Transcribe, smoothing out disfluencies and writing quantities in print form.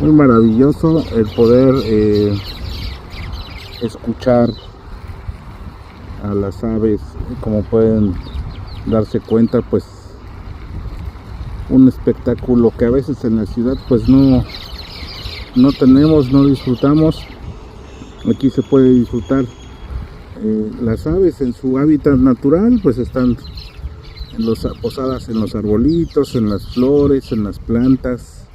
Muy maravilloso el poder escuchar a las aves. Como pueden darse cuenta, pues un espectáculo que a veces en la ciudad pues no tenemos, no disfrutamos. Aquí se puede disfrutar las aves en su hábitat natural, pues están posadas en los arbolitos, en las flores, en las plantas.